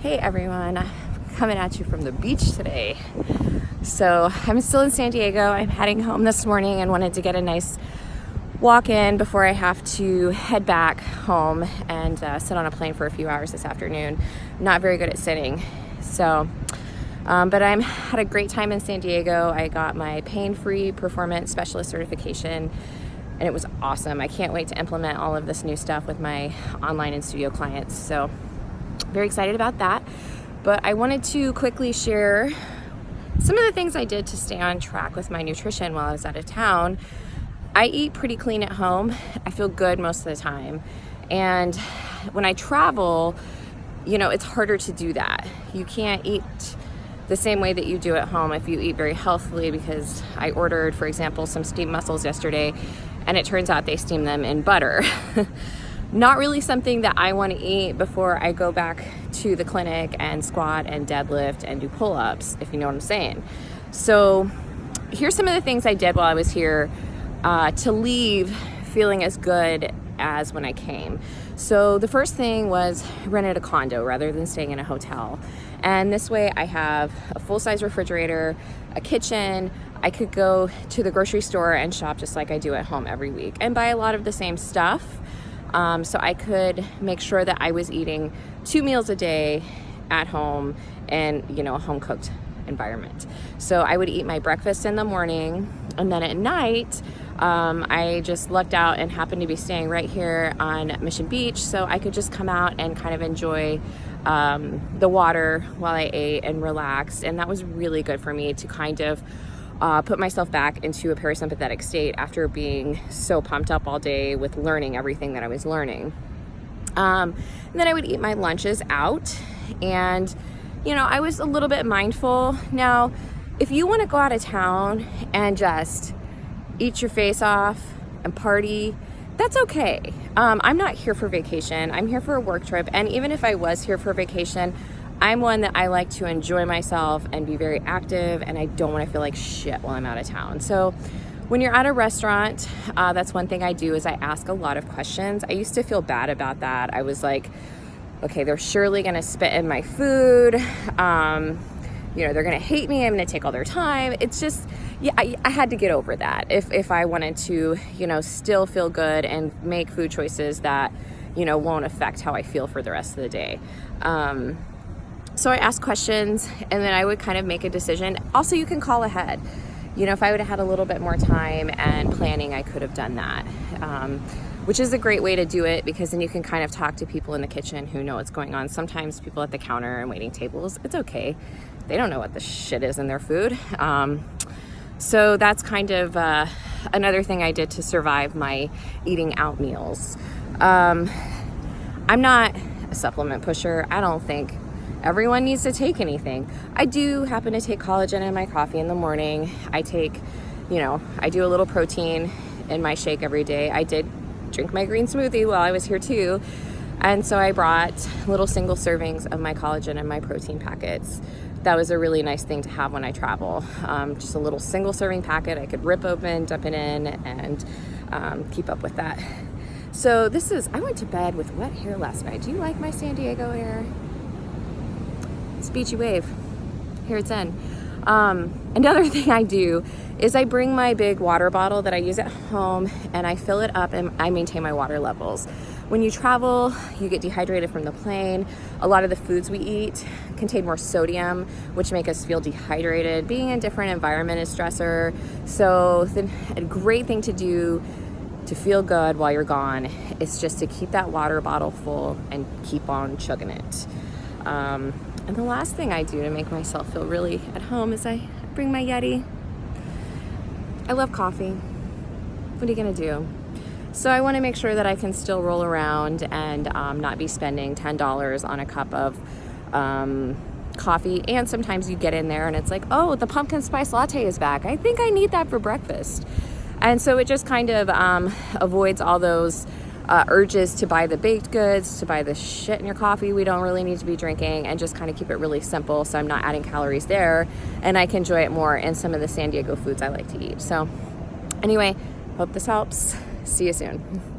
Hey everyone, I'm coming at you from the beach today. So I'm still in San Diego. I'm heading home this morning and wanted to get a nice walk in before I have to head back home and sit on a plane for a few hours this afternoon. Not very good at sitting. So, but I had a great time in San Diego. I got my pain-free performance specialist certification and it was awesome. I can't wait to implement all of this new stuff with my online and studio clients. So very excited about that. But I wanted to quickly share some of the things I did to stay on track with my nutrition while I was out of town. I eat pretty clean at home. I feel good most of the time. And when I travel, you know, it's harder to do that. You can't eat the same way that you do at home if you eat very healthily, because I ordered, for example, some steamed mussels yesterday, and it turns out they steam them in butter. Not really something that I want to eat before I go back to the clinic and squat and deadlift and do pull-ups, if you know what I'm saying. So here's some of the things I did while I was here to leave feeling as good as when I came. So the first thing was rented a condo rather than staying in a hotel. And this way I have a full-size refrigerator, a kitchen. I could go to the grocery store and shop just like I do at home every week and buy a lot of the same stuff. So I could make sure that I was eating 2 meals a day at home and, you know, a home-cooked environment. So I would eat my breakfast in the morning, and then at night, I just lucked out and happened to be staying right here on Mission Beach, so I could just come out and kind of enjoy the water while I ate and relaxed. And that was really good for me to kind of put myself back into a parasympathetic state after being so pumped up all day with learning everything that I was learning. And then I would eat my lunches out, and you know, I was a little bit mindful. Now, if you want to go out of town and just eat your face off and party, that's okay. I'm not here for vacation. I'm here for a work trip. And even if I was here for vacation, I'm one that I like to enjoy myself and be very active, and I don't want to feel like shit while I'm out of town. So when you're at a restaurant, that's one thing I do is I ask a lot of questions. I used to feel bad about that. I was like, okay, they're surely gonna spit in my food. You know, they're gonna hate me. I'm gonna take all their time. It's just, yeah, I had to get over that if I wanted to, you know, still feel good and make food choices that, you know, won't affect how I feel for the rest of the day. So I asked questions, and then I would kind of make a decision. Also, you can call ahead. You know, if I would have had a little bit more time and planning, I could have done that, which is a great way to do it, because then you can kind of talk to people in the kitchen who know what's going on. Sometimes people at the counter and waiting tables, it's okay. They don't know what the shit is in their food. So that's kind of another thing I did to survive my eating out meals. I'm not a supplement pusher. I don't think everyone needs to take anything. I do happen to take collagen in my coffee in the morning. I take, you know, I do a little protein in my shake every day. I did drink my green smoothie while I was here too. And so I brought little single servings of my collagen and my protein packets. That was a really nice thing to have when I travel. Just a little single serving packet I could rip open, dump it in, and keep up with that. So I went to bed with wet hair last night. Do you like my San Diego hair? It's beachy wave. Here it's in. Another thing I do is I bring my big water bottle that I use at home, and I fill it up and I maintain my water levels. When you travel, you get dehydrated from the plane. A lot of the foods we eat contain more sodium, which make us feel dehydrated. Being in a different environment is stressor. So a great thing to do to feel good while you're gone is just to keep that water bottle full and keep on chugging it. And the last thing I do to make myself feel really at home is I bring my Yeti. I love coffee. What are you gonna do? So I wanna make sure that I can still roll around and not be spending $10 on a cup of coffee. And sometimes you get in there and it's like, oh, the pumpkin spice latte is back. I think I need that for breakfast. And so it just kind of avoids all those urges to buy the baked goods, to buy the shit in your coffee we don't really need to be drinking, and just kind of keep it really simple so I'm not adding calories there, and I can enjoy it more in some of the San Diego foods I like to eat. So anyway, hope this helps. See you soon.